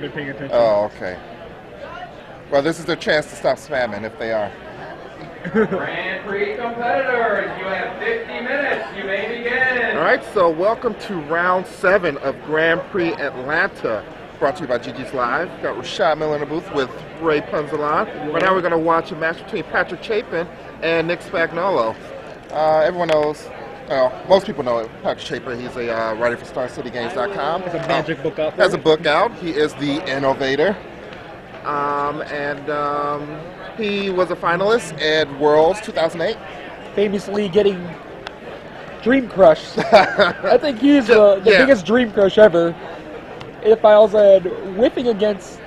been paying attention. Oh, okay. Well, this is their chance to stop spamming if they are. Grand Prix competitors, you have 50 minutes. You may begin. All right, so welcome to round 7 of Grand Prix Atlanta, brought to you by ggslive. Got Rashad Miller in the booth with Ray Punzalan. Right now we're going to watch a match between Patrick Chapin and Nick Spagnolo. Everyone knows, well, most people know Patrick Chapin. He's a writer for StarCityGames.com. Has a magic book out. Has a book out. He is the innovator. He was a finalist at Worlds 2008. Famously getting dream crushed. I think he's the biggest dream crush ever. If I was whiffing against,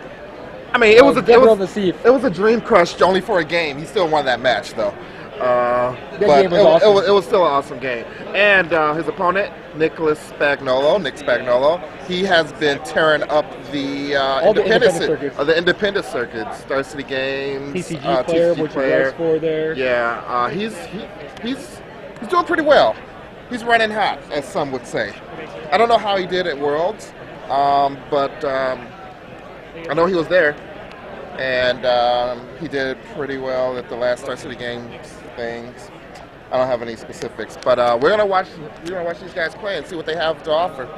I mean, it was a dream crush only for a game. He still won that match though. But game was awesome. it was still an awesome game. And his opponent, Nick Spagnolo, he has been tearing up the independent circuits, Star City Games, TCG player, which he was for there. Yeah, he's doing pretty well. He's running hot, as some would say. I don't know how he did at Worlds, but I know he was there, and he did pretty well at the last Star City Games things. I don't have any specifics, but we're gonna watch these guys play and see what they have to offer.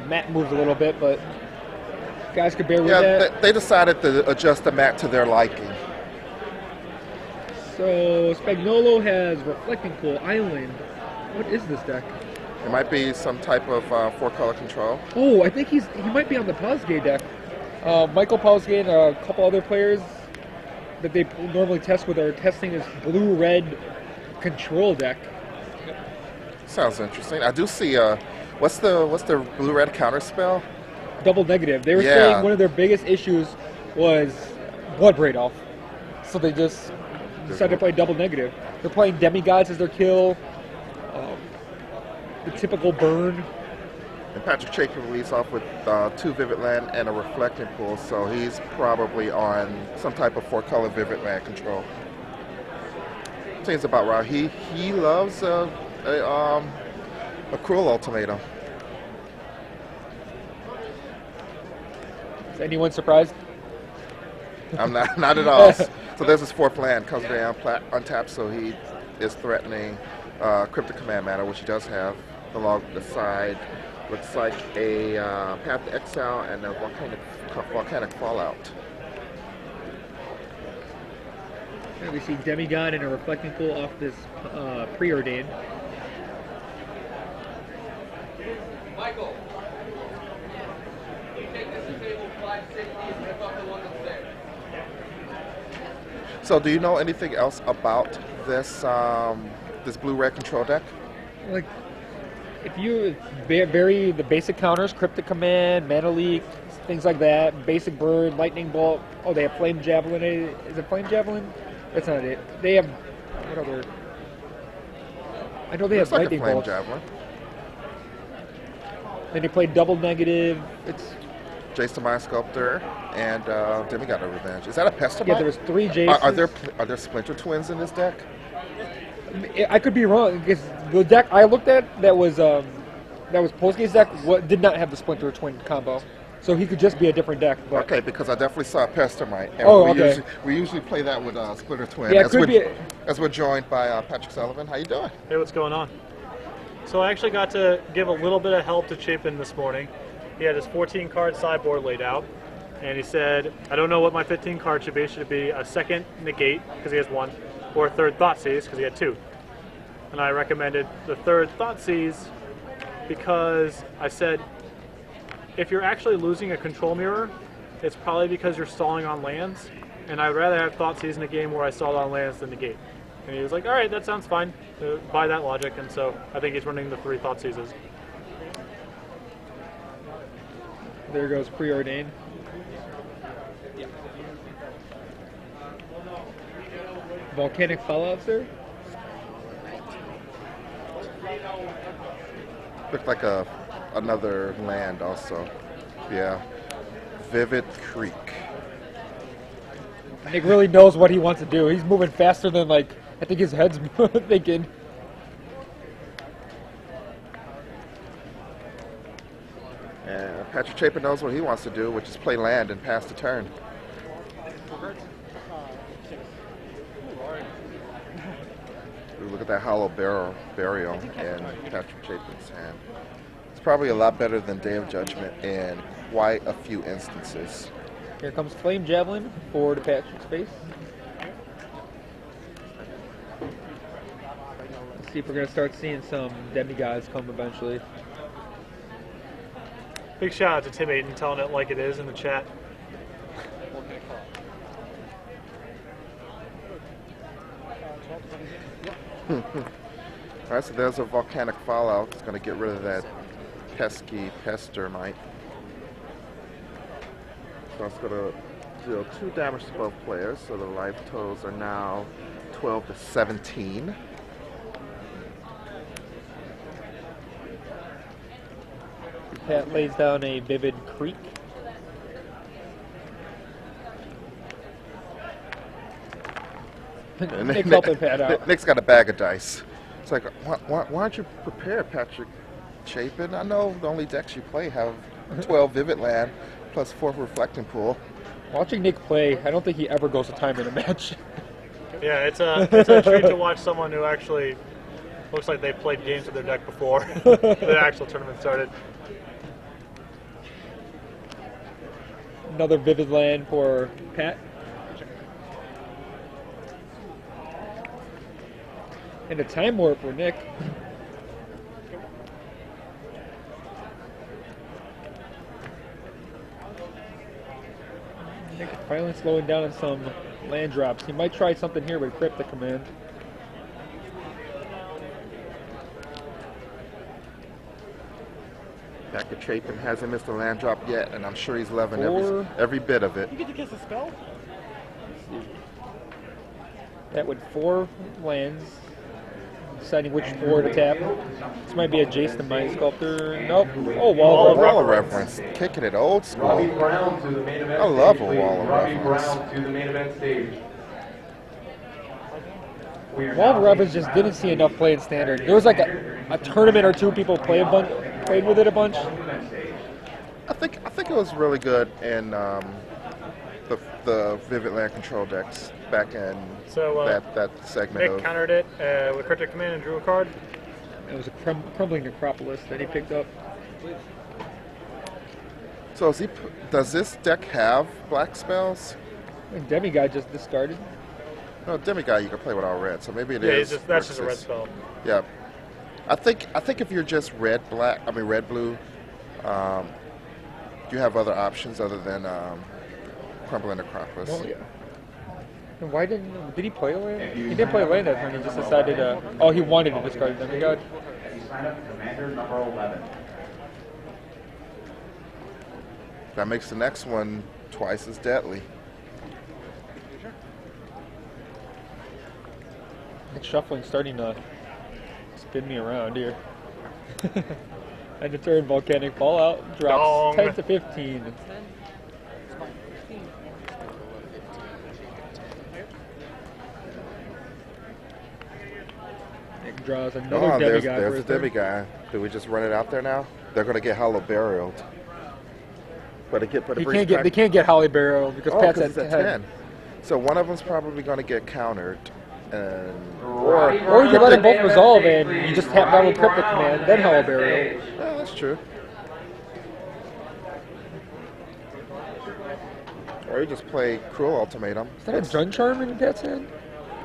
Mat moves a little bit, but guys could bear with that. They decided to adjust the mat to their liking. So Spagnolo has Reflecting Pool Island. What is this deck? It might be some type of 4-color control. Oh, I think he might be on the Pausgate deck. Michael Pausgate and a couple other players that they normally test with are testing this blue-red control deck. Sounds interesting. I do see what's the blue-red counter spell? Double negative. They were saying one of their biggest issues was Blood Braid off. So they just decided to play double negative. They're playing demigods as their kill. The typical burn. And Patrick Chapin leads off with 2 Vivid Land and a Reflecting Pool, so he's probably on some type of 4-color Vivid Land control. Seems about right. He loves a Cruel Ultimatum. Is anyone surprised? I'm not at all. So there's his 4th land, comes down untapped, so he is threatening Cryptic Command Mana, which he does have. Along the side, looks like a Path to Exile and a Volcanic Fallout. And we see Demigod and a Reflecting Pool off this Preordained. Michael, you take this to table 560 and rip up the one that's there. So, do you know anything else about this this blue-red control deck? Like, if you vary the basic counters, Cryptic Command, Mana Leak, things like that, Basic Bird, Lightning Bolt. Oh, they have Flame Javelin. Is it Flame Javelin? That's not it. They have what other? I know they have Lightning Bolt. Javelin. Then they play double negative. It's Jace the Mind Sculptor and Demigod of Revenge. Is that a Pestilence? Yeah, there's 3 Jaces. Are there Splinter Twins in this deck? I could be wrong because the deck I looked at that was Postgate's deck did not have the Splinter Twin combo, so he could just be a different deck. But okay, because I definitely saw Pestilence. We usually play that with Splinter Twin. Yeah, as we're joined by Patrick Sullivan. How you doing? Hey, what's going on? So I actually got to give a little bit of help to Chapin this morning. He had his 14-card sideboard laid out, and he said, I don't know what my 15 card should be. Should it be a second negate, because he has 1, or a third Thoughtseize, because he had 2. And I recommended the third Thoughtseize because I said, if you're actually losing a control mirror, it's probably because you're stalling on lands, and I'd rather have Thoughtseize in a game where I stalled on lands than negate. And he was like, all right, that sounds fine, by that logic, and so I think he's running the 3 Thoughtseizes. There goes Preordained. Yeah. Volcanic Fallout, sir? Looked like another land also. Yeah. Vivid Creek. Nick really knows what he wants to do. He's moving faster than, like, I think his head's thinking. And Patrick Chapin knows what he wants to do, which is play land and pass the turn. Ooh, look at that hollow burial in Patrick Chapin's hand. It's probably a lot better than Day of Judgment in quite a few instances. Here comes Flame Javelin for the Patrick's face. Let's see if we're going to start seeing some demigods come eventually. Big shout out to Tim Aiden telling it like it is in the chat. Alright, so there's a volcanic fallout. It's going to get rid of that pesky pestermite. So it's going to deal 2 damage to both players. So the life totals are now 12 to 17. Pat lays down a Vivid Creek. Nick's helping Pat out. Nick's got a bag of dice. It's like, why aren't you prepared, Patrick Chapin? I know the only decks you play have 12 Vivid Land plus 4 Reflecting Pool. Watching Nick play, I don't think he ever goes to time in a match. Yeah, it's a treat to watch someone who actually looks like they played games with their deck before the actual tournament started. Another Vivid Land for Pat. And a Time Warp for Nick. Nick finally slowing down on some land drops. He might try something here with Cryptic Command. Patrick Chapin hasn't missed a land drop yet, and I'm sure he's loving every bit of it. You get to guess a spell? That would 4 lands. Deciding which 4 to tap. This might be a Jace the Mind Sculptor. Nope. Oh, Wall Wall of Reference. Kicking it old school. Robbie Brown to the main event I love stage, a Wall of please. Robbie Reference. Brown to the main event stage. Wall of Reference just didn't see enough play in Standard. There was like a tournament or two people played with it a bunch. I think it was really good in the Vivid Land control decks back in that segment. Nick countered it with Cryptic Command and drew a card. It was a crumbling Necropolis that he picked up. So does this deck have black spells? I think Demigod just discarded. No, Demigod you can play without red, so maybe it Yeah, is. that's just a red spell. Yeah, I think if you're just red blue, you have other options other than Crumbling Necropolis. Well, yeah. And why did he play a land? He didn't play a land that turn. He just decided. He wanted to discard Demigod. You sign up Commander number 11. That makes the next one twice as deadly. Nick shuffling starting to spin me around here. And the turn Volcanic Fallout drops Dong. 10 to 15. Nick draws another Demigod. There's the Demigod. Do we just run it out there now? They're going to get hollow burialed. But They can't get Holly Barrow because Pat's at 10. So one of them's probably going to get countered. Or you let them both resolve and you just tap down with Cryptic Command, then Hollow Barrow. Yeah, that's true. Or you just play Cruel Ultimatum. Is that a Jun Charm in Pat's hand?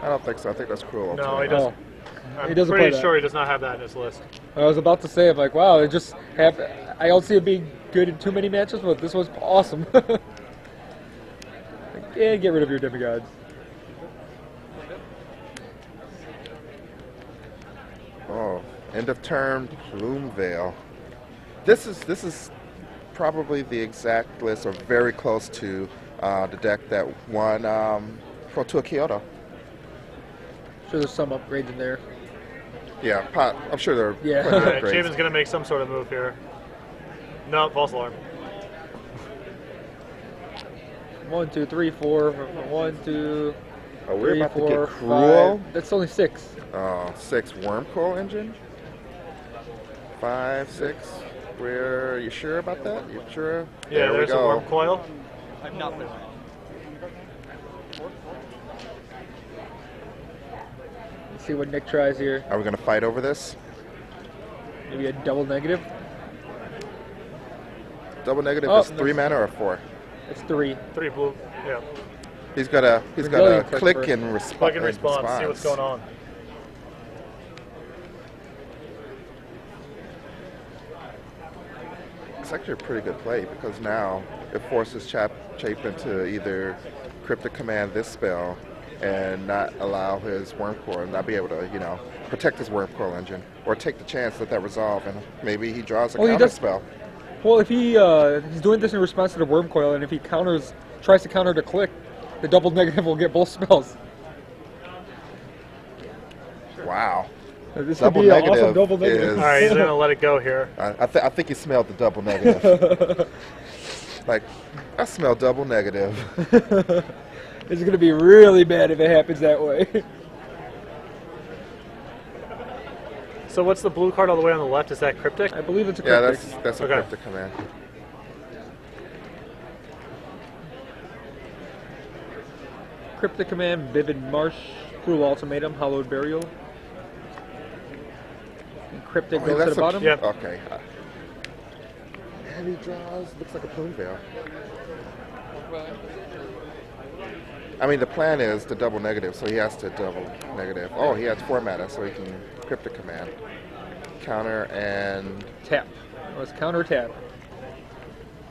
I don't think so. I think that's Cruel Ultimatum. No, he doesn't. He doesn't pretty play that. sure he does not have that in his list. I was about to say, I'm like, wow, it just I don't see it being good in too many matches, but this was awesome. Yeah, get rid of your Demigods. Oh, end of turn, Plume Veil. This is probably the exact list, or very close to the deck that won Pro Tour Kyoto. Sure, there's some upgrades in there. Yeah, I'm sure there are Yeah. plenty of Alright, upgrades. Chapin's going to make some sort of move here. No, false alarm. 1, 2, 3, 4. 1, 2, Are we 3, about to 4, get Cruel? 5. That's only 6. 6 Wormcoil Engine. 5, 6. Where you sure about that? You sure? Yeah, there we there's a go. worm coil. I've not played. Let's see what Nick tries here. Are we gonna fight over this? Maybe a double negative. Double negative Oh, is 3 mana or 4. It's 3. 3 blue. Yeah. He's gotta Brazilian click click first. and respond. Click and response. See what's going on. It's actually a pretty good play because now it forces Chapin to either cryptic command this spell and not allow his worm core, not be able to, protect his worm core engine, or take the chance that resolve and maybe he draws a Oh, he counter does- spell. Well, if he's doing this in response to the worm coil, and if he tries to counter the click, the double negative will get both spells. Wow. This Double could be an negative awesome double negative. is- All right, he's gonna let it go here. I think he smelled the double negative. Like, I smell double negative. This is going to be really bad if it happens that way. So what's the blue card all the way on the left? Is that cryptic? I believe it's a Yeah, cryptic. that's a Okay. cryptic command. Cryptic command, Vivid Marsh, Cruel Ultimatum, Hallowed Burial. And cryptic goes to that's the bottom. Yep. Okay. And he draws, looks like a plume veil. I mean, the plan is to double negative, so he has to double negative. Oh, he has 4 mana, so he can cryptic command. Counter and Tap. It was counter tap.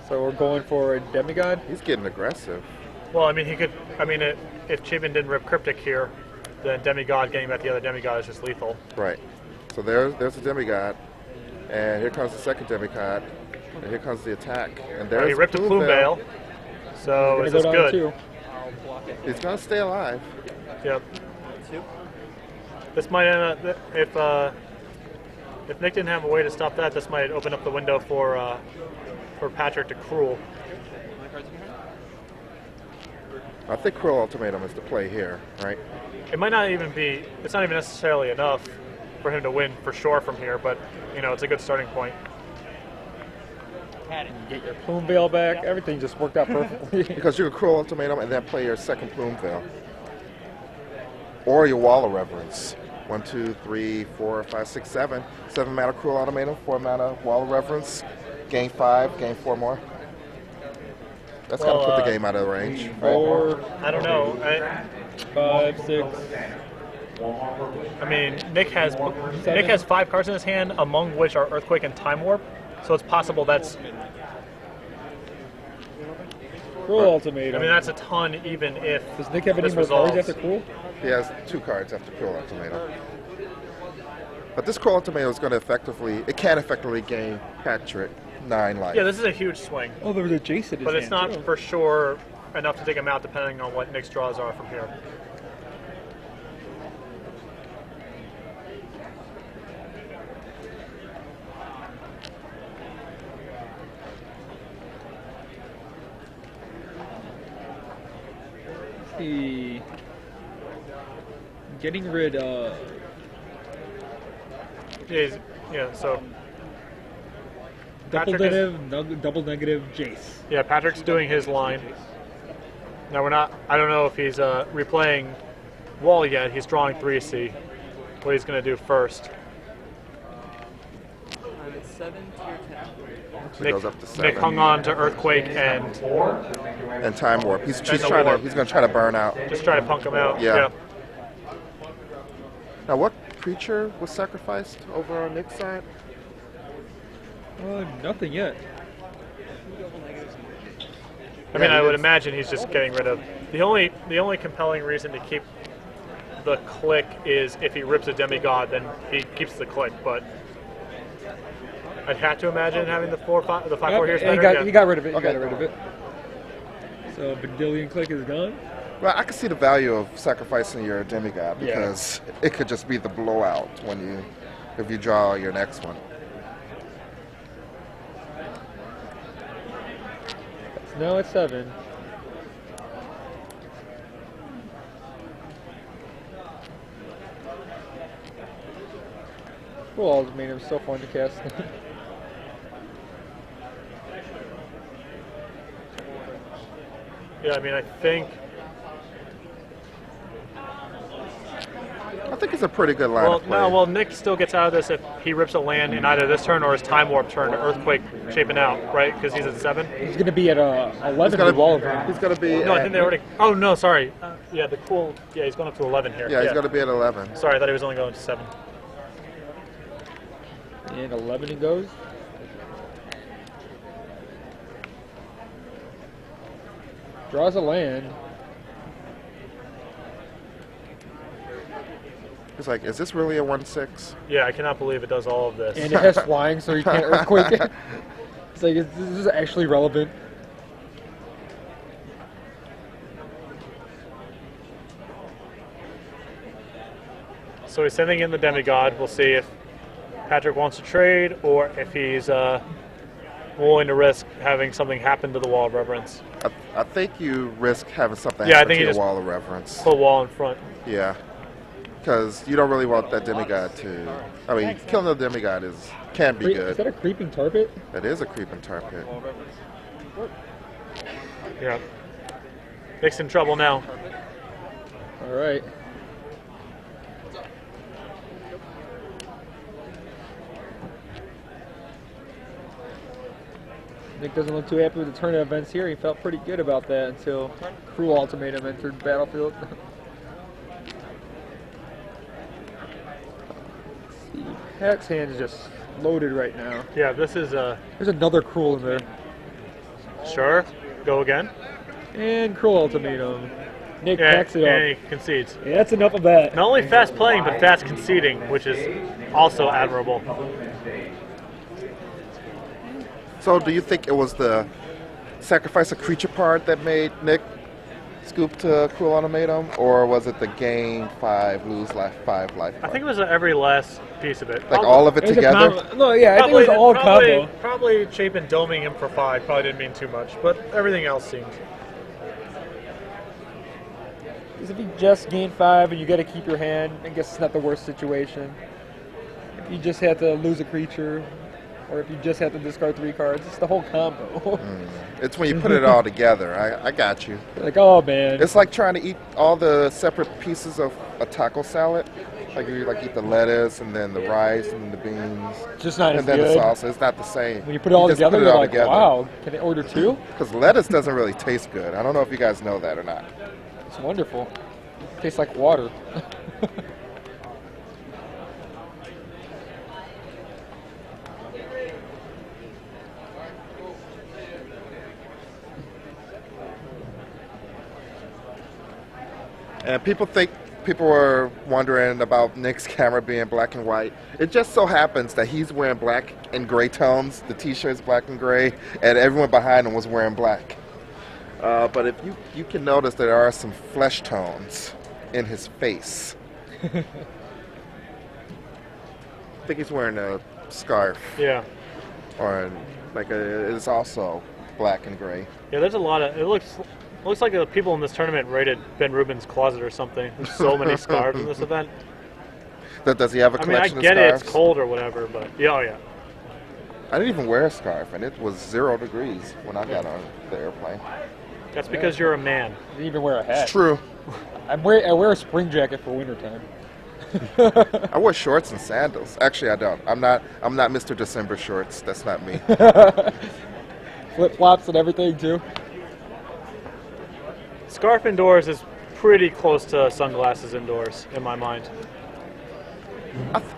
So we're going for a demigod. he's getting aggressive. Well, I mean, he could. I mean, if Chapin didn't rip cryptic here, then demigod getting back the other demigod is just lethal. Right. So there's a demigod, and here comes the second demigod, and here comes the attack. And there's He ripped a plume veil. So Gonna is go this down good? to 2. I'll block it. He's gonna stay alive. Yep. 2. This might end up, if Nick didn't have a way to stop that, this might open up the window for Patrick to cruel. My cards in your hand? I think Cruel Ultimatum is the play here, right? It might not even be. It's not even necessarily enough for him to win for sure from here, but it's a good starting point. Had it. Get your plume veil back. Everything just worked out perfectly. Because you can Cruel Ultimatum and then play your second plume veil. Or your Wall of Reverence. 1, 2, 3, 4, 5, 6, 7. 7 mana Cruel Ultimatum, 4 mana Wall of Reverence. Gain 5, gain 4 more. That's Well, gonna put the game out of range. Right? 4, I don't know. 5, 6. I mean, Nick has 5 cards in his hand, among which are Earthquake and Time Warp. So it's possible that's. Cruel Ultimatum. I mean, that's a ton, even if. Does Nick have any this more cards resolves. after Cruel? He has 2 cards after Cruel Ultimatum. But this Cruel Ultimatum is gonna can effectively gain Patrick 9 life. Yeah, this is a huge swing, Oh, there was a Jace in his but it's hand, not too. for sure enough to take him out, depending on what Nick's draws are from here. The getting rid of Yeah, so double Patrick negative, double negative Jace. yeah, Patrick's doing his line. Now I don't know if he's replaying Wall yet. He's drawing 3 to see what he's going to do first. I'm at 7, tier 10. He Nick, goes up to Nick 7. hung on to Earthquake and And Time Warp. He's the warp. gonna try to burn out. just try to punk him out. Yeah. Now, what creature was sacrificed over on Nick's side? Nothing yet. I mean, Yeah, I he would is. imagine he's just getting rid of the only compelling reason to keep the click is if he rips a demigod, then he keeps the click. But I'd have to imagine having the 5/4 here is Yep, he better. got rid of it. Okay. He got rid of it. So Bedillion Click is gone. Well, I can see the value of sacrificing your demigod Yeah. because it could just be the blowout if you draw your next one. Now it's 7. Well, Ultimatum so fun to cast. Yeah, I mean, I think it's a pretty good line Well, of play. no. Well, Nick still gets out of this if he rips a land in either this turn or his time warp turn to Earthquake Chapin out, right? Because he's at 7. He's going to be at 11 He's gonna, with all of them. he's gonna be. No, I at- think they already. Oh no, sorry. Yeah, the cool. Yeah, he's going up to 11 here. Yeah, he's gonna be at 11. Sorry, I thought he was only going to 7. And 11 it goes. Draws a land. He's like, is this really a 1/6? Yeah, I cannot believe it does all of this. And it has flying, so you can't earthquake it. It's like, this is actually relevant. So he's sending in the demigod. We'll see if Patrick wants to trade or if he's willing to risk having something happen to the wall of reverence. I think you risk having something Yeah, I happen think to you your just- wall of reverence. Put wall in front. Yeah. Because you don't really want that demigod to. I mean, killing the demigod can be Is that good. a creeping tar pit? That is a creeping tar pit. Yeah. Nick's in trouble now. All right. Nick doesn't look too happy with the turn of events here. He felt pretty good about that until Cruel Ultimatum entered the battlefield. Let's see. Pat's hand is just loaded right now. Yeah, this is There's another Cruel in there. sure. Go again. And Cruel Ultimatum. Nick Yeah, packs it and up. he concedes. Yeah, that's enough of that. Not only fast playing, but fast conceding, which is also admirable. So, do you think it was the sacrifice a creature part that made Nick scoop to Cruel Ultimatum, or was it the gain 5, lose 5 life? I think it was every last piece of it. like all of it It was a together. combo. No, yeah, I think it was all combo. Probably Chapin doming him for 5 probably didn't mean too much, but everything else seemed. Because if you just gain 5 and you got to keep your hand, I guess it's not the worst situation. If you just had to lose a creature, or if you just have to discard 3 cards, it's the whole combo. It's when you put it all together. I got you. Like, oh man. It's like trying to eat all the separate pieces of a taco salad. Like you eat the lettuce and then the rice and the beans just not as and then good. the salsa. It's not the same. When you put it all just together, put it you're all like, together. wow, can I order 2? Because lettuce doesn't really taste good. I don't know if you guys know that or not. It's wonderful. Tastes like water. And people were wondering about Nick's camera being black and white. It just so happens that he's wearing black and gray tones. The t-shirt's black and gray, and everyone behind him was wearing black. But if you can notice there are some flesh tones in his face. I think he's wearing a scarf, Yeah. or it's also black and gray. Yeah, there's a lot of. It looks like the people in this tournament raided Ben Rubin's closet or something. There's so many scarves in this event. Does he have a I mean, I collection get of it, scarves? it's cold or whatever, but yeah, oh yeah. I didn't even wear a scarf, and it was 0 degrees when I got on the airplane. That's because you're a man. Didn't even wear a hat. It's true. I wear a spring jacket for wintertime. I wear shorts and sandals. Actually, I don't. I'm not Mr. December shorts. That's not me. Flip flops and everything too. Scarf indoors is pretty close to sunglasses indoors, in my mind.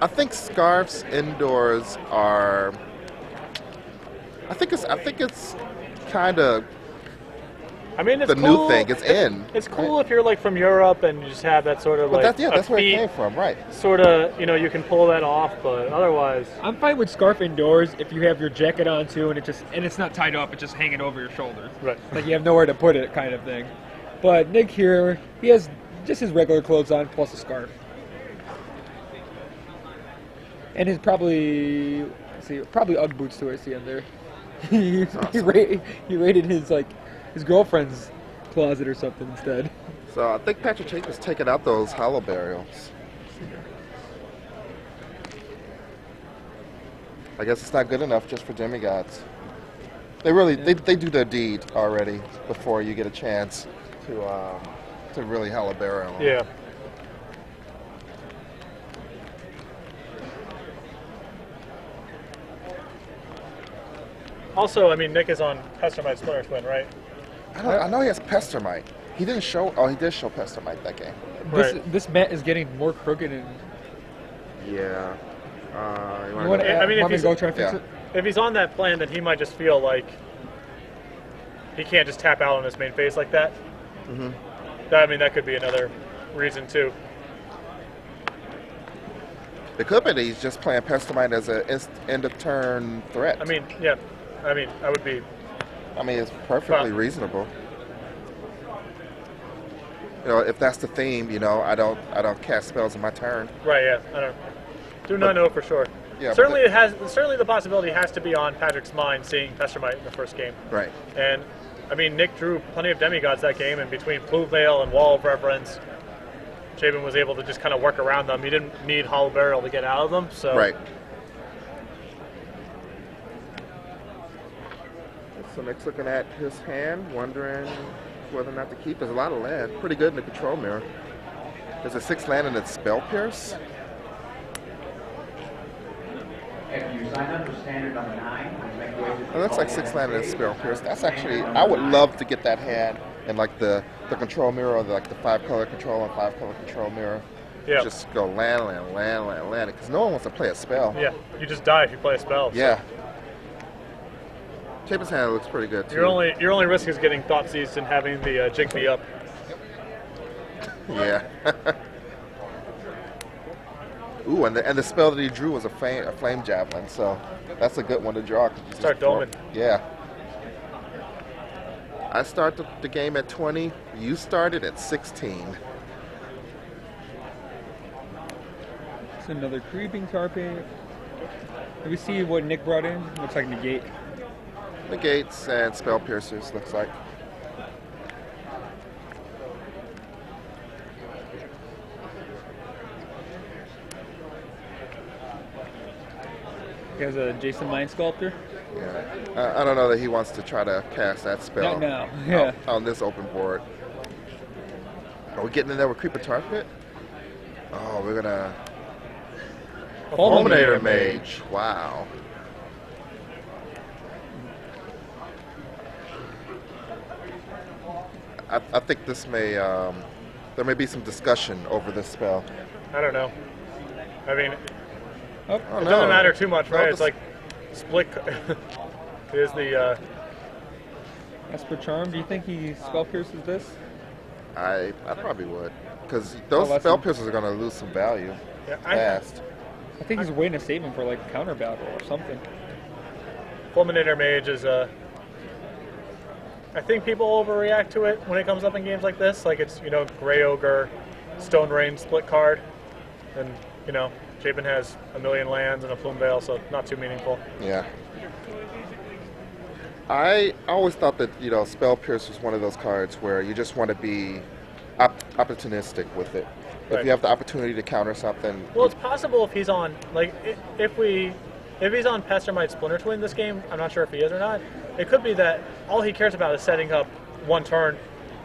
I think scarves indoors are. I think it's kind of I mean, it's the cool. new thing. It's in. It's cool if you're like from Europe and you just have that sort of But like that's where it feet, came from, right? sort of, you can pull that off, but otherwise, I'm fine with scarf indoors if you have your jacket on too, and it's not tied up, it's just hanging over your shoulders. right. Like you have nowhere to put it, kind of thing. But Nick here, he has just his regular clothes on plus a scarf, and his probably UGG boots too. I see him there. he raided his girlfriend's closet or something instead. So I think Patrick Chapin is taking out those hollow burials. I guess it's not good enough just for demigods. They really they do their deed already before you get a chance to really hell a barrel. Yeah. Also, I mean, Nick is on Pestermite Splinter Twin, right? I know he has Pestermite. He didn't show. Oh, he did show Pestermite that game. This mat is getting more crooked and. Yeah. You want I mean, to go try and fix yeah. it? If he's on that plan, then he might just feel like he can't just tap out on his main phase like that. Mm-hmm. I mean, that could be another reason too. It could be that he's just playing Pestermite as a end of turn threat. I mean, yeah. I mean, I would be. I mean, it's perfectly reasonable. You know, if that's the theme, you know, I don't cast spells in my turn. Right. Yeah. I do not know for sure. Yeah, certainly, certainly the possibility has to be on Patrick's mind seeing Pestermite in the first game. Right. And I mean, Nick drew plenty of demigods that game, and between Blue Veil and Wall of Reverence, Chapin was able to just kind of work around them. He didn't need Hollow Barrel to get out of them. So. Right. So Nick's looking at his hand, wondering whether or not to keep. There's a lot of land. Pretty good in the control mirror. There's a 6 land and it's Spell Pierce. If you sign up for standard number 9, make your way to It looks like 6 land and it's Spell Pierce. That's actually, I would love to get that hand in like the control mirror, or like the 5-color control and 5-color control mirror. Yeah. Just go land, because no one wants to play a spell. Yeah. You just die if you play a spell. So. Yeah. Chapin's hand looks pretty good too. Your only risk is getting Thoughtseize and having the Jigby up. Yeah. Ooh, and the spell that he drew was a flame javelin, so that's a good one to draw. Start doming. Yeah. I start the game at 20. You started at 16. It's another creeping Chapin. Let me see what Nick brought in. Looks like negate. Negates and spell piercers, looks like. He has a Jason Mind Sculptor. Yeah. I don't know that he wants to try to cast that spell Not now. Yeah. on this open board. Are we getting in there with Creeper Tar Pit? Oh, we're gonna Fulminator Mage. Wow. I think this may there may be some discussion over this spell. I don't know. I mean, Oh, it doesn't matter too much, right? It's like split. It is the. Esper Charm. Do you think he spell pierces this? I probably would, because those spell piercers are going to lose some value fast. I think he's waiting to save him for like a counter battle or something. Fulminator Mage is I think people overreact to it when it comes up in games like this. Like it's, you know, Grey Ogre, Stone Rain split card, and, you know, Chapin has a million lands and a Plume Veil, so not too meaningful. Yeah. I always thought that, you know, Spell Pierce was one of those cards where you just want to be opportunistic with it. If you have the opportunity to counter something. Well, it's possible if he's on, like, if he's on Pestermite Splinter Twin this game, I'm not sure if he is or not, it could be that all he cares about is setting up one turn.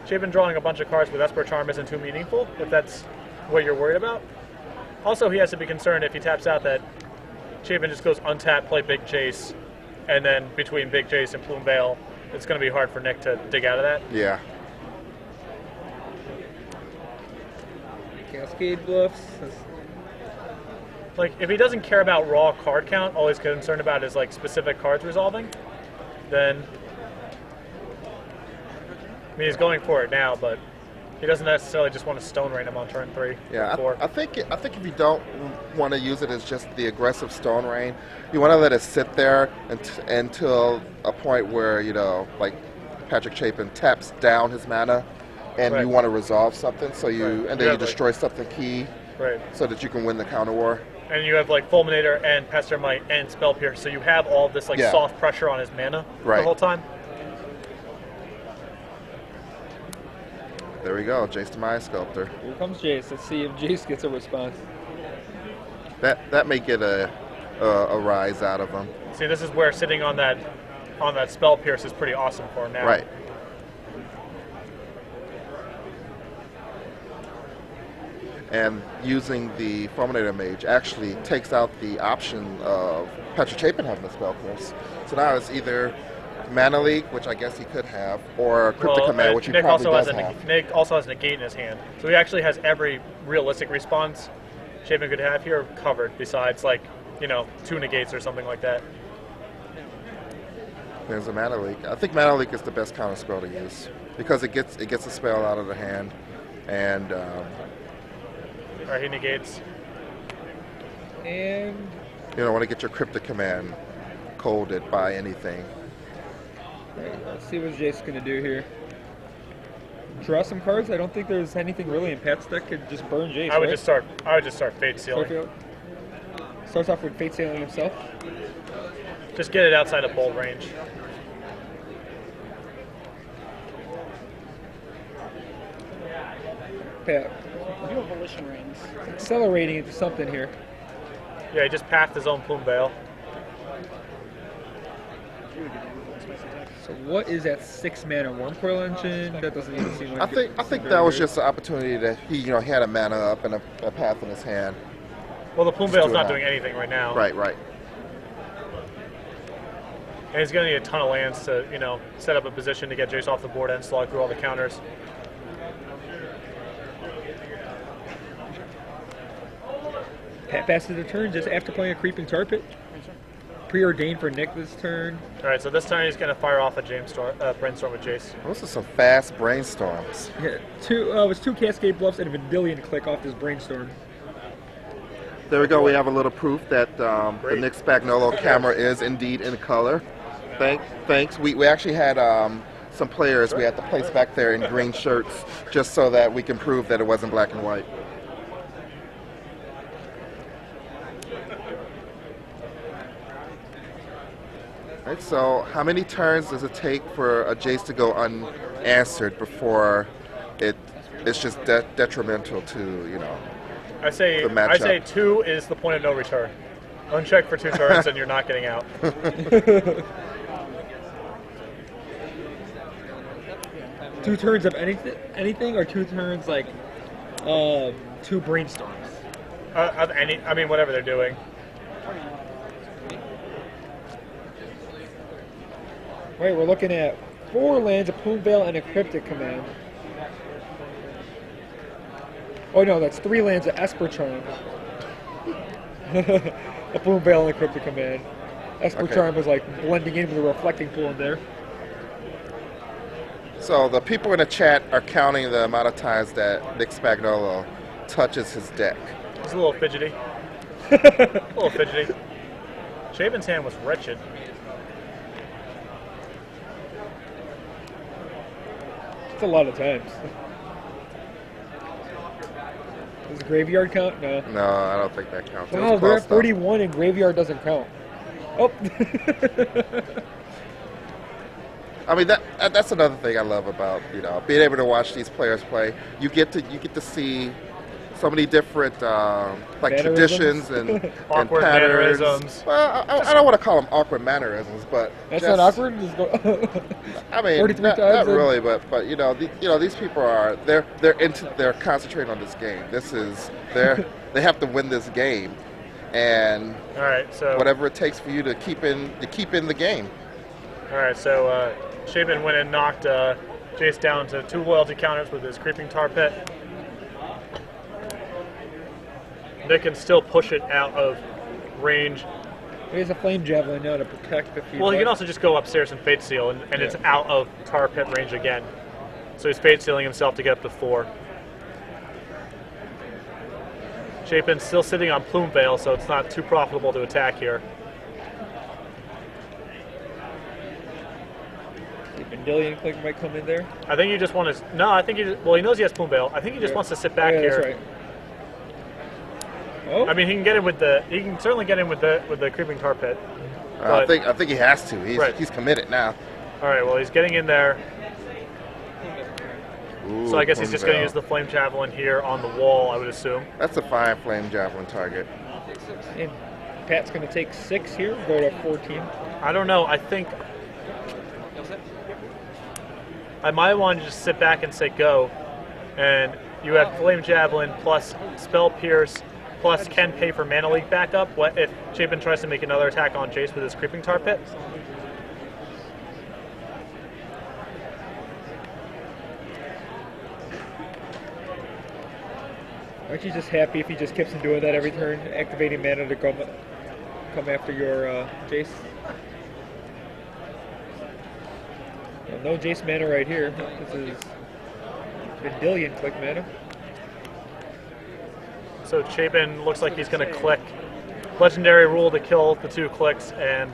Chapin drawing a bunch of cards with Esper Charm isn't too meaningful, if that's what you're worried about. Also, he has to be concerned if he taps out that Chapin just goes untap, play Big Jace, and then between Big Jace and Plume Veil, it's going to be hard for Nick to dig out of that. Yeah. Cascade Bluffs. Like, if he doesn't care about raw card count, all he's concerned about is, like, specific cards resolving, then, I mean, he's going for it now, but he doesn't necessarily just want to Stone Rain him on turn 3 Yeah, or 4. I think if you don't want to use it as just the aggressive Stone Rain, you want to let it sit there until a point where, you know, like Patrick Chapin taps down his mana, and you want to resolve something, so and then you destroy something key, so that you can win the counter war. And you have, like, Fulminator and Pestermite and Spell Pierce, so you have all this, like, soft pressure on his mana the whole time. There we go, Jace the Mind Sculptor. Here comes Jace. Let's see if Jace gets a response. That may get a rise out of him. See, this is where sitting on that on that spell pierce is pretty awesome for him now. Right. And using the Fulminator Mage actually takes out the option of Patrick Chapin having a spell pierce. So now it's either Mana Leak, which I guess he could have, or Cryptic Command, which he Nick probably also does has have. Nick also has Negate in his hand. So he actually has every realistic response Chapin could have here covered, besides, like, 2 Negates or something like that. There's a Mana Leak. I think Mana Leak is the best counter spell to use because it gets a spell out of the hand, and All right, he negates. And you don't want to get your Cryptic Command colded by anything. right, let's see what Jace going to do here. Draw some cards. I don't think there's anything really in Pat's deck could just burn Jace. I would right? just start Fate Sealing. Starts off with Fate Sailing himself. Just get it outside of bolt range. Pat, New Volition Rings. accelerating into something here. Yeah, he just pathed his own Plume Veil. So what is that 6 mana Wormcoil Engine? That doesn't even seem like I think that was just an opportunity that he had a mana up and a path in his hand. Well, the Plume Just Veil's do it not now. doing anything right now. Right. And he's going to need a ton of lands to, set up a position to get Jace off the board and slog through all the counters. Pat passes the turn just after playing a Creeping Tar Pit. Preordained for Nick this turn. All right, so this time he's going to fire off a Brainstorm with Jace. Those are some fast brainstorms. Yeah, it was 2 Cascade Bluffs and a Vendilion click off this Brainstorm. There we go. We have a little proof that the Great. Nick Spagnolo camera is indeed in color. Thanks. We actually had some players we had to place back there in green shirts just so that we can prove that it wasn't black and white. All right, so how many turns does it take for a Jace to go unanswered before it's just detrimental to, I say the matchup? 2 is the point of no return. Uncheck for 2 turns and you're not getting out. 2 turns of anything, or 2 turns like 2 Brainstorms. Whatever they're doing. Right, we're looking at 4 lands, a Plume Veil, and a Cryptic Command. Oh no, that's 3 lands, a Esper Charm. A Plume Veil and a Cryptic Command. Esper Okay. Charm was like blending in with a reflecting pool in there. So the people in the chat are counting the amount of times that Nick Spagnolo touches his deck. He's a little fidgety. A little fidgety. Chapin's hand was wretched. It's a lot of times. Does Graveyard count? No. No, I don't think that counts. It Wow, was they're close, at though. 31 and Graveyard doesn't count. Oh. I mean, that's another thing I love about being able to watch these players play. You get to see so many different like Mannerisms? traditions and Awkward patterns. mannerisms. Well, I don't want to call them awkward mannerisms, but That's just, not awkward. Just go I mean, 43 not times in. really, but these people are they're concentrating on this game. They have to win this game, and All right, so whatever it takes for you to keep in the game. All right, so Chapin went and knocked Jace down to 2 loyalty counters with his Creeping Tar Pit. They can still push it out of range. There's a Flame Javelin now to protect the field. Well, he can also just go upstairs and Fate Seal, and it's Yeah. out of Tar Pit range again. So he's Fate Sealing himself to get up to 4. Chapin's still sitting on Plume Veil, so it's not too profitable to attack here. Vendilion click might come in there. I think you just want to. No, I think he knows he has Plume Veil. I think he just wants to sit back Yeah, here. that's right. Oh, I mean, he can get in with the. He can certainly get in with the Creeping Tar Pit. I But- think he has to. Right. He's committed now. All right. Well, he's getting in there. Ooh, So I guess he's just going to Veil. use the Flame Javelin here on the wall, I would assume. That's a fine flame javelin target. and Pat's going to take 6 here, go to 14. I don't know. I think I might want to just sit back and say go, and you have Flame Javelin plus Spell Pierce plus can pay for Mana Leak backup. What if Chapin tries to make another attack on Jace with his Creeping Tar Pit? Aren't you just happy if he just keeps on doing that every turn, activating mana to come after your Jace? Well, no Jace mana right here. This is Vendilion click mana. So Chapin looks like he's going to click Legendary Rule to kill the 2 clicks and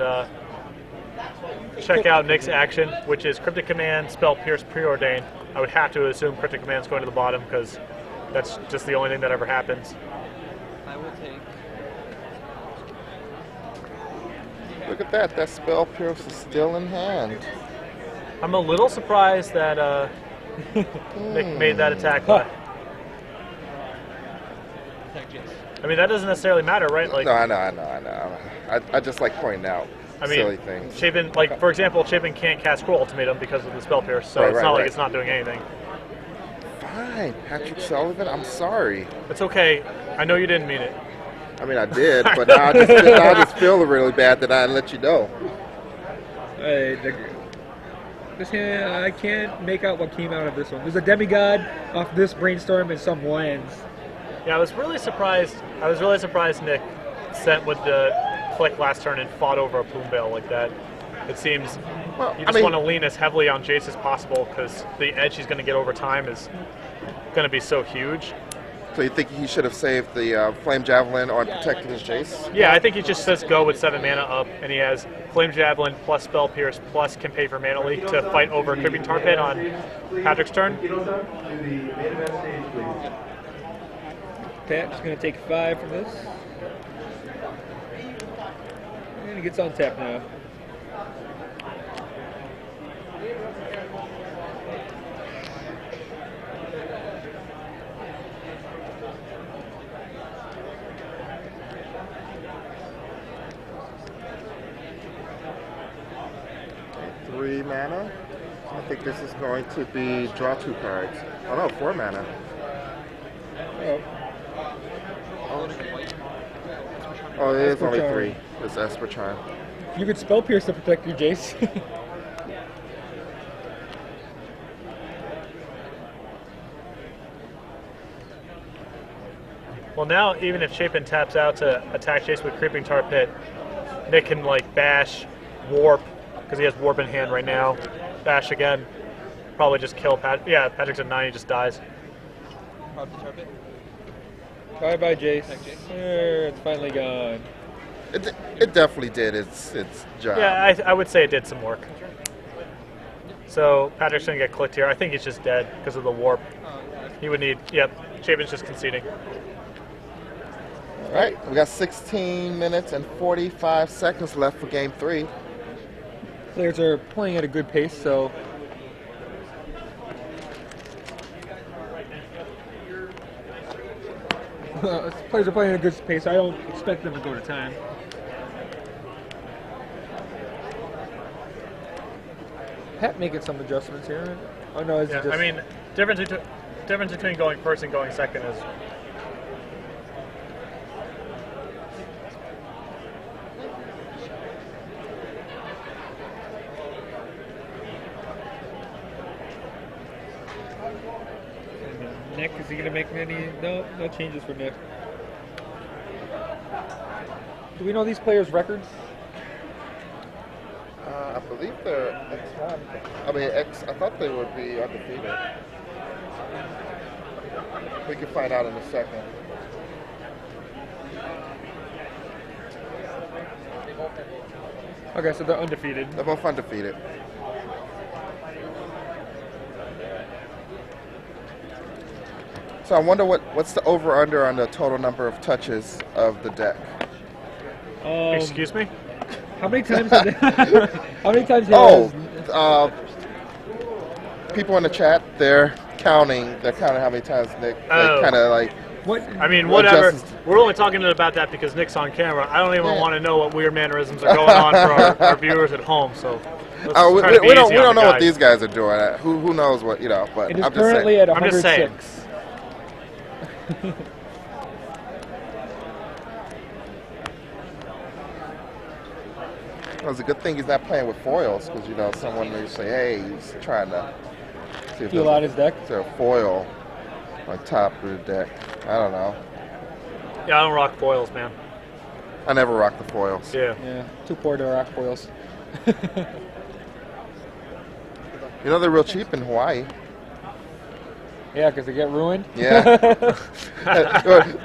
check out Nick's action, which is Cryptic Command, Spell Pierce, Preordain. I would have to assume Cryptic Command's going to the bottom because that's just the only thing that ever happens. I will take. Look at that. That Spell Pierce is still in hand. I'm a little surprised that Nick made that attack. Attack Jace. I mean, that doesn't necessarily matter, right? Like, No, I know. I just like pointing out silly things. Chapin, like for example, Chapin can't cast Cruel Ultimatum because of the Spell Pierce, so it's not like it's not doing anything. Fine, Patrick Sullivan, I'm sorry. It's okay. I know you didn't mean it. I mean, I did, but now I just feel really bad that I didn't let you know. I can't make out what came out of this one. There's a demigod off this brainstorm and some lands. Yeah, I was really surprised Nick sent with the click last turn and fought over a Plume Veil like that. It seems you just want to lean as heavily on Jace as possible because the edge he's going to get over time is going to be so huge. So you think he should have saved the Flame Javelin on protecting his Jace? Yeah, I think he just says go with 7 mana up, and he has Flame Javelin plus Spell Pierce plus can pay for Mana Leak to fight over Creeping Tar Pit on Patrick's turn. Pat's going to take 5 from this. And he gets on tap now. Three mana. I think this is going to be draw 2 cards. Oh no, 4 mana. Oh, it is only 3. It's Esper Charm. You could Spell Pierce to protect your Jace. Well, now even if Chapin taps out to attack Jace with Creeping Tar Pit, Nick can like bash, warp, because he has warp in hand right now. Bash again, probably just kill Pat. Yeah, Patrick's at 9, he just dies. Bye bye, Jace. It's finally gone. It definitely did its job. Yeah, I would say it did some work. So Patrick's gonna get clicked here. I think he's just dead because of the warp. He would need. Yep, Chapin's just conceding. All right, we got 16 minutes and 45 seconds left for Game 3. Players are playing at a good pace, so players are playing at a good pace. I don't expect them to go to time. Pat making some adjustments here. Oh no, it's Yeah, just. I mean, difference between going first and going second is. Nick, is he going to make any? No changes for Nick. Do we know these players' records? I believe they're X1. I mean, I thought they would be undefeated. We can find out in a second. Okay, so they're undefeated. They're both undefeated. So I wonder what's the over/under on the total number of touches of the deck. Excuse me? How many times? How many times? Has, People in the chat, they're counting how many times Nick kind of like. What? I mean, whatever. We're only talking about that because Nick's on camera. I don't even want to know what weird mannerisms are going on for our viewers at home. So Oh, trying to be we don't easy on the know what guys. these guys are doing. Who knows what, you know? But It is I'm just currently saying. at I'm just saying. 106. Well, it's a good thing he's not playing with foils because, you know, someone may say, hey, he's trying to see if Feel out his deck. there's a foil on top of the deck. I don't know. Yeah, I don't rock foils, man. I never rock the foils. Yeah. Yeah, too poor to rock foils. You know, they're real cheap in Hawaii. Yeah, because they get ruined. Yeah.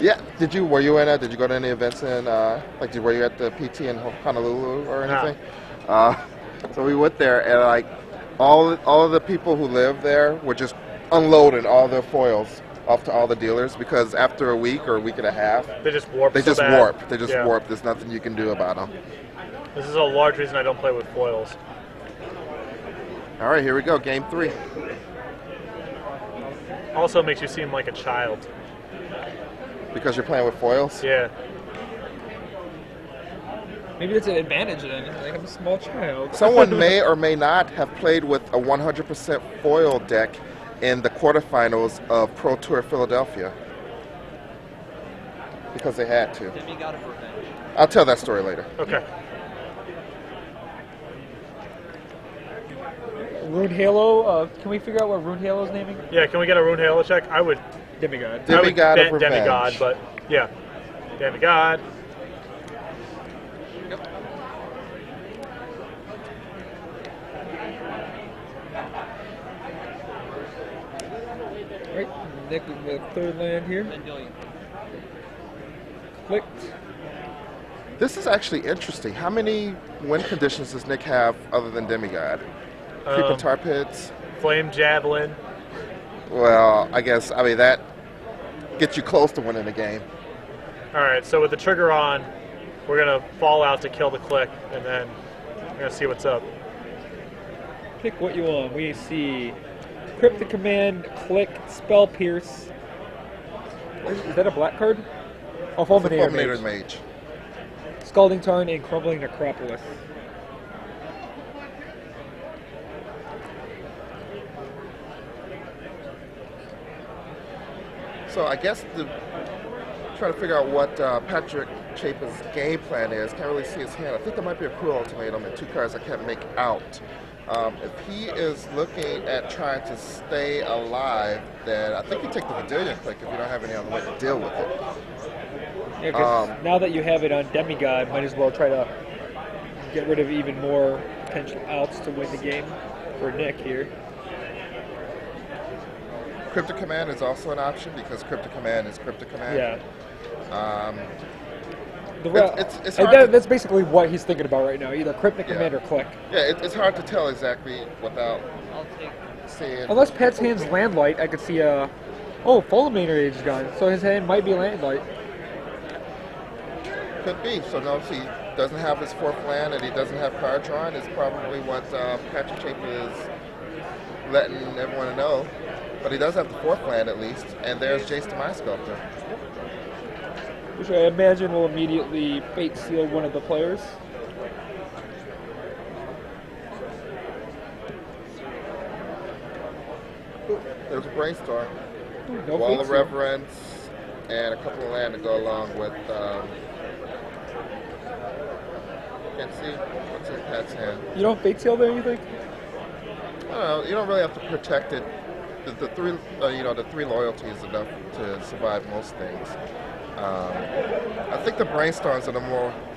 Yeah. Did you go to any events in, were you at the PT in Honolulu or Nah. anything? So we went there and like all of the people who live there were just unloading all their foils off to all the dealers because after a week or a week and a half, They just warp. they so just bad. warp. They just Yeah. warp. There's nothing you can do about them. This is a large reason I don't play with foils. All right, here we go. Game 3. Also makes you seem like a child. Because you're playing with foils? Yeah. Maybe that's an advantage then. Like I'm a small child. Someone may or may not have played with a 100% foil deck in the quarterfinals of Pro Tour Philadelphia. Because they had to. Demigod of Revenge. I'll tell that story later. Okay. Rune Halo. Can we figure out what Rune Halo's naming? Yeah, can we get a Rune Halo check? I would. Demigod. I would Demigod of Revenge. Demigod, but yeah. Demigod. Right, Nick with the third land here. Mendelian. Clicked. This is actually interesting. How many win conditions does Nick have other than Demigod? Creeping Tar Pits? Flame Javelin. Well, I mean, that gets you close to winning the game. Alright, so with the trigger on, we're going to fall out to kill the click, and then we're going to see what's up. Pick what you want. We see Cryptic Command, Click, Spell Pierce. Is that a black card? Oh, Fulminator Fulminator Mage. Mage. Scalding Tarn and Crumbling Necropolis. So I guess trying to figure out what Patrick Chapin's game plan is. Can't really see his hand. I think there might be a Cruel Ultimatum and 2 cards I can't make out. If he is looking at trying to stay alive, then I think you take the Vidilion Click if you don't have any other way to deal with it. Yeah, 'cause now that you have it on Demigod, might as well try to get rid of even more potential outs to win the game for Nick here. Cryptic Command is also an option because Cryptic Command is Cryptic Command. Yeah. It's hard That's basically what he's thinking about right now, either Cryptic Yeah. Command or Click. Yeah, it's hard to tell exactly without I'll take. seeing. Unless Pat's hand's Landlight, I could see a... Oh, Fulminator Age is gone, so his hand might be Landlight. Could be. So no, if he doesn't have his 4th land and he doesn't have card drawing, is probably what Patrick Chapin is letting everyone know. But he does have the 4th land at least, and there's Jace the Mind Sculptor. Which I imagine will immediately Fate Seal one of the players. There's a Brainstorm, No Wall Fate of Seal. Reverence, and a couple of land to go along with. Can't see what's in Pat's hand. You don't Fate Seal there, you think? I don't know. You don't really have to protect it. The 3, the 3 loyalty is enough to survive most things. I think the Brainstorms are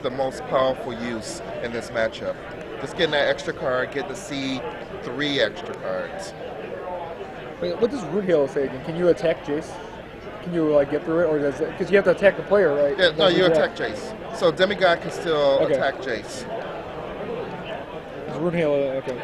the most powerful use in this matchup. Just getting that extra card, getting to see 3 extra cards. Wait, what does Rune Halo say again? Can you attack Jace? Can you get through it, or does it? Because you have to attack the player, right? Yeah, no, Does you it attack Jace. So Demigod can still Okay. attack Jace. It's Rune Halo, okay.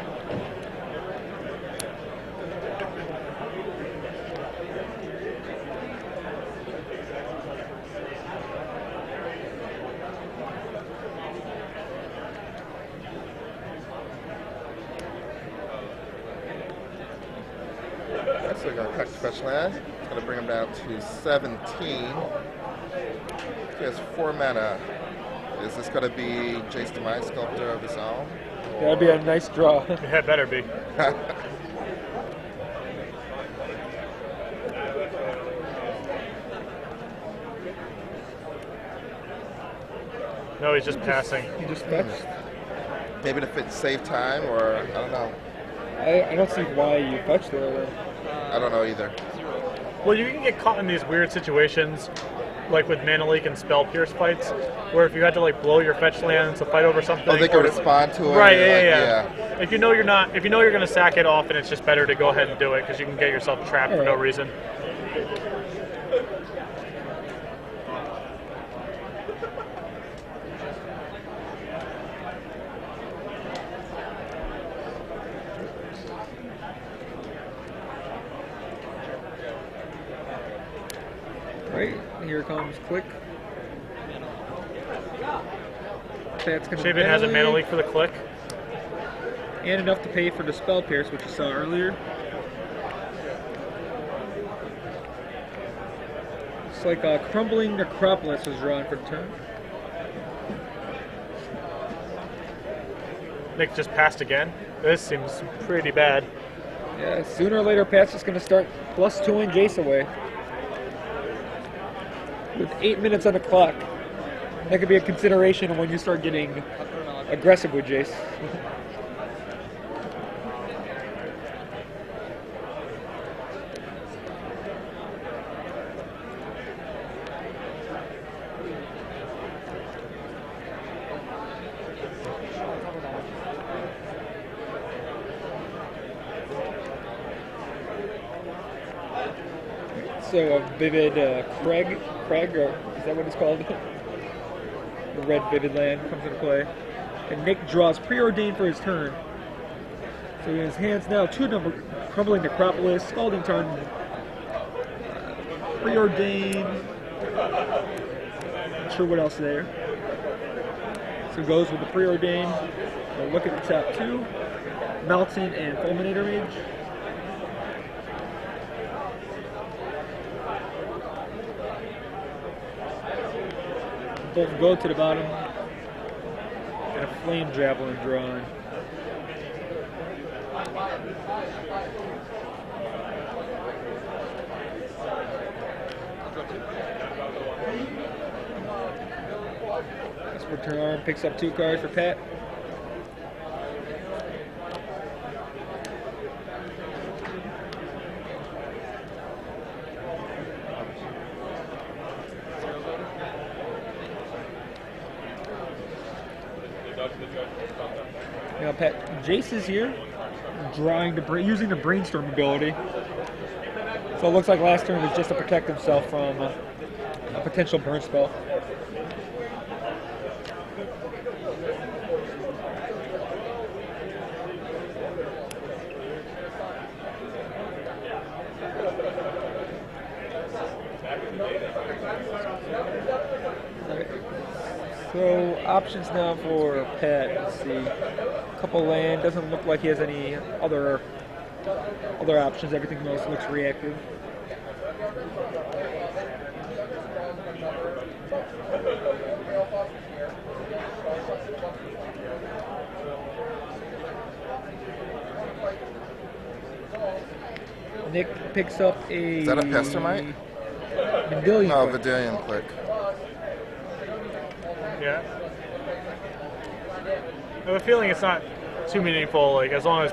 So we're going to cut special land. It's going to bring him down to 17. He has 4 mana. Is this going to be Jace the Mind Sculptor of his own? That'd be a nice draw. Yeah, it better be. No, he's just passing. He just fetched. Maybe to save time, or I don't know. I don't see why you fetched there. I don't know either. Well, you can get caught in these weird situations, like with Mana Leak and Spell Pierce fights, where if you had to like blow your fetch lands to fight over something, Oh, they can or respond to it. right? like, Yeah. If you know you're going to sack it off, and it's just better to go ahead and do it because you can get yourself trapped for no reason. Right, here comes Click. That's gonna Chapin has a Mana Leak for the click. and enough to pay for the Spell Pierce, which you saw earlier. It's like a Crumbling Necropolis was drawn for the turn. Nick just passed again. This seems pretty bad. Yeah, sooner or later, Pat's just going to start +2ing Jace away. With 8 minutes on the clock. That could be a consideration when you start getting aggressive with Jace. So a Vivid Craig, or is that what it's called? The red Vivid land comes into play. And Nick draws Preordained for his turn. So in his hands now, 2 number Crumbling Necropolis, Scalding Tarn, Preordained. Not sure what else there. So goes with the Preordained. We'll look at the top 2. Melton and Fulminator Mage. Both go to the bottom, and a Flame Javelin drawn. This return arm picks up 2 cards for Pat. Now, Pat, Jace is here, using the Brainstorm ability. So it looks like last turn was just to protect himself from a potential burn spell. So options now for Pat. Let's see. A couple land. Doesn't look like he has any other options. Everything else looks reactive. Nick picks up a. Is that a Pestermite? Vendilion. No, Click. Vidilian Click. Yeah. I have a feeling it's not too meaningful. Like as long as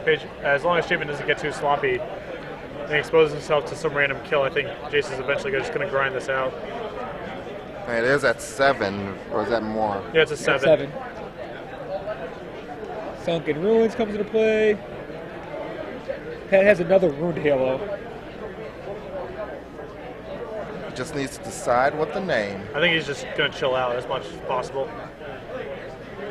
Chapin doesn't get too sloppy and exposes himself to some random kill, I think Jace is eventually just going to grind this out. It is at 7, or is that more? Yeah, it's a 7. 7. Sunken Ruins comes into play. Pat has another Ruined Halo. He just needs to decide what the name. I think he's just going to chill out as much as possible.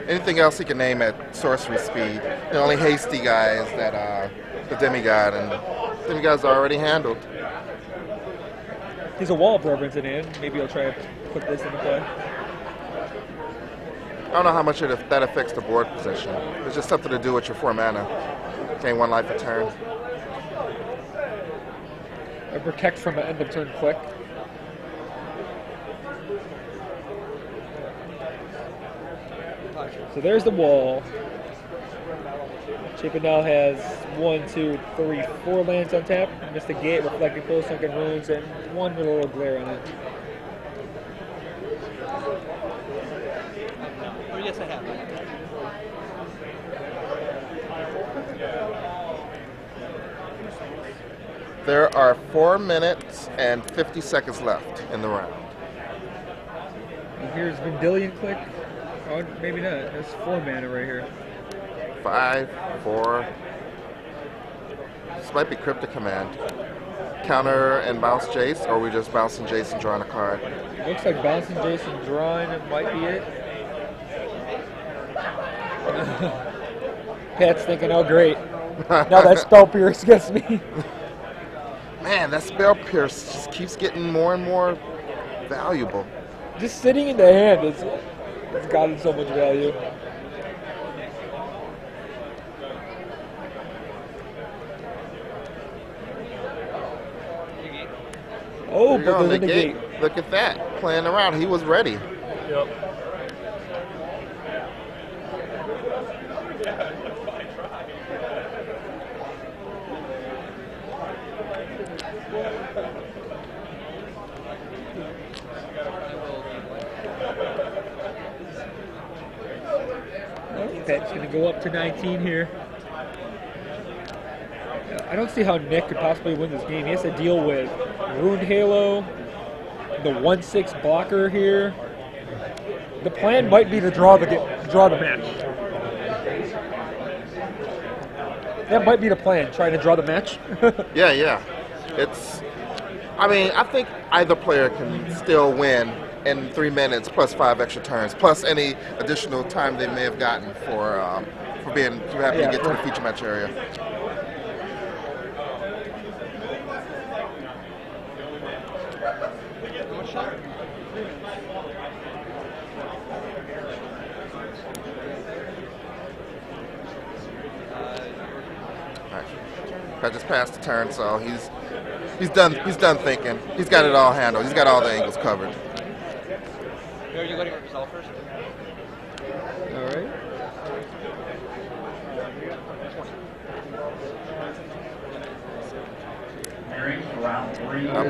Anything else he can name at sorcery speed. The only hasty guy is that the Demigod, and Demigod's already handled. He's a Wall of Reverence in hand. Maybe he'll try to put this into play. I don't know how much that affects the board position. It's just something to do with your 4 mana. Gain 1 life a turn. Or protect from an end of turn click. So there's the wall. Chapin now has 1, 2, 3, 4 lands on tap. Missed the gate, reflecting full sunken runes, and one with a little glare on it. Oh, yes, I have. There are 4 minutes and 50 seconds left in the round. And here's Vendilion Click. Oh, maybe not. That's 4 mana right here. 5, 4. This might be Cryptic Command. Counter and bounce Jace, or we just bouncing Jace and drawing a card. Looks like bouncing Jason drawing it might be it. Pat's thinking, oh great. Now that Spell Pierce gets me. Man, that Spell Pierce just keeps getting more and more valuable. Just sitting in the hand it's gotten so much value. Oh, There you but go, they're in the gate. Look at that, playing around. He was ready. Yep. Pat's going to go up to 19 here. I don't see how Nick could possibly win this game. He has to deal with Ruined Halo, the 1/6 blocker here. The plan might be to draw the match. That might be the plan, trying to draw the match. Yeah. I think either player can still win in 3 minutes plus 5 extra turns, plus any additional time they may have gotten for having to get to the feature match area. I just passed the turn, so he's done thinking. He's got it all handled. He's got all the angles covered. Are you letting it resolve first? All right.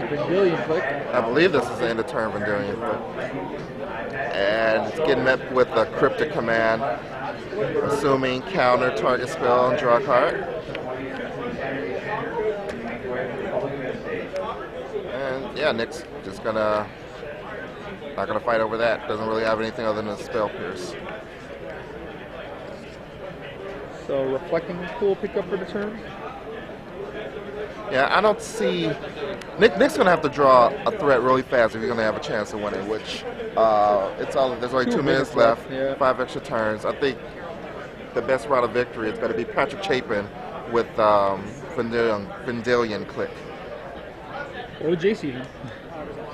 Vendilion Click. I believe this is the end of turn Vendilion Click. And it's getting met with a Cryptic Command, assuming counter target spell and draw a card. And yeah, Nick's just not gonna fight over that. Doesn't really have anything other than a Spell Pierce. So reflecting cool pickup for the turn. Yeah, I don't see Nick's gonna have to draw a threat really fast if he's gonna have a chance of winning. Which there's only 2 minutes left, yeah. 5 extra turns. I think the best route of victory is gonna be Patrick Chapin with Vendilion Click. Or Jace even.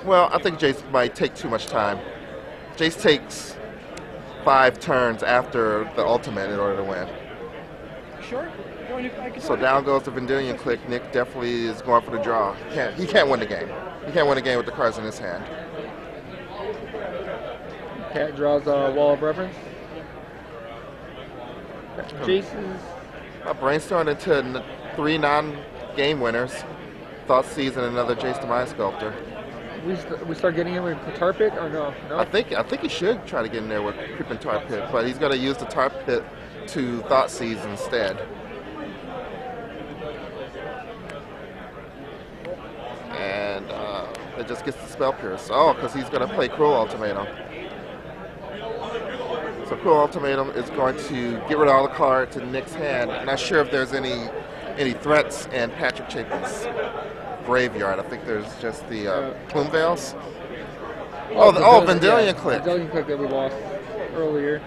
Well, I think Jace might take too much time. Jace takes 5 turns after the ultimate in order to win. Sure. So down goes the Vendilion Click. Nick definitely is going for the draw. He can't win the game. He can't win the game with the cards in his hand. Cat draws a Wall of Reverence. Jace's. I brainstormed into 3 non-game winners. Thoughtseize and another Jace the Mind Sculptor. We start getting him with the Tar Pit or no? I think he should try to get in there with Creeping Tar Pit, but he's going to use the Tar Pit to Thoughtseize instead. And it just gets the Spell Pierce. Oh, because he's going to play Cruel Ultimatum. So Cruel Ultimatum is going to get rid of all the cards in Nick's hand. I'm not sure if there's any threats in Patrick Chapin's graveyard. I think there's just the Plume Veils. Vendilion Click. Vendilion Click that we lost earlier.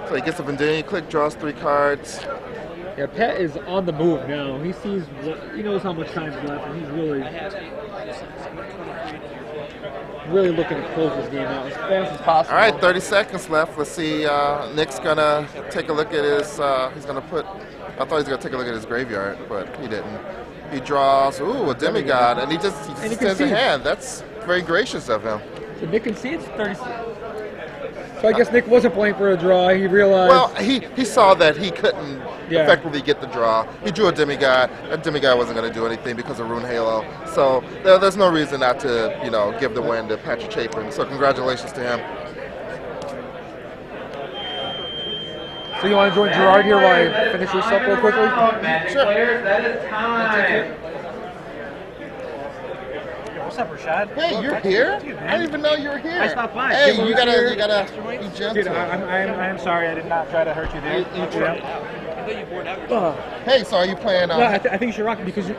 So he gets a Vendilion Click, draws 3 cards. Yeah, Pat is on the move now. He knows how much time's left, and he's really looking to close this game out as fast as possible. All right, 30 seconds left. Let's see. Nick's gonna take a look at his. He's gonna put. I thought he was gonna take a look at his graveyard, but he didn't. He draws. Ooh, a demigod, and he just sends a hand. That's very gracious of him. So Nick concedes 30 seconds. So I guess Nick wasn't playing for a draw. He realized. Well, he saw that he couldn't Yeah. effectively get the draw. He drew a demigod. That demigod wasn't going to do anything because of Rune Halo. So there's no reason not to, give the win to Patrick Chapin. So congratulations to him. So you want to join Gerard here while I finish this up real quickly? Sure. Players, that is time. What's up, Rashad? Hey, you're here? I didn't even know you were here. I stopped by. Hey, Dude, you gotta be gentle. Dude, I'm sorry. I did not try to hurt you there. I thought you bored out. Hey, so are you playing? No, I think you should rock it because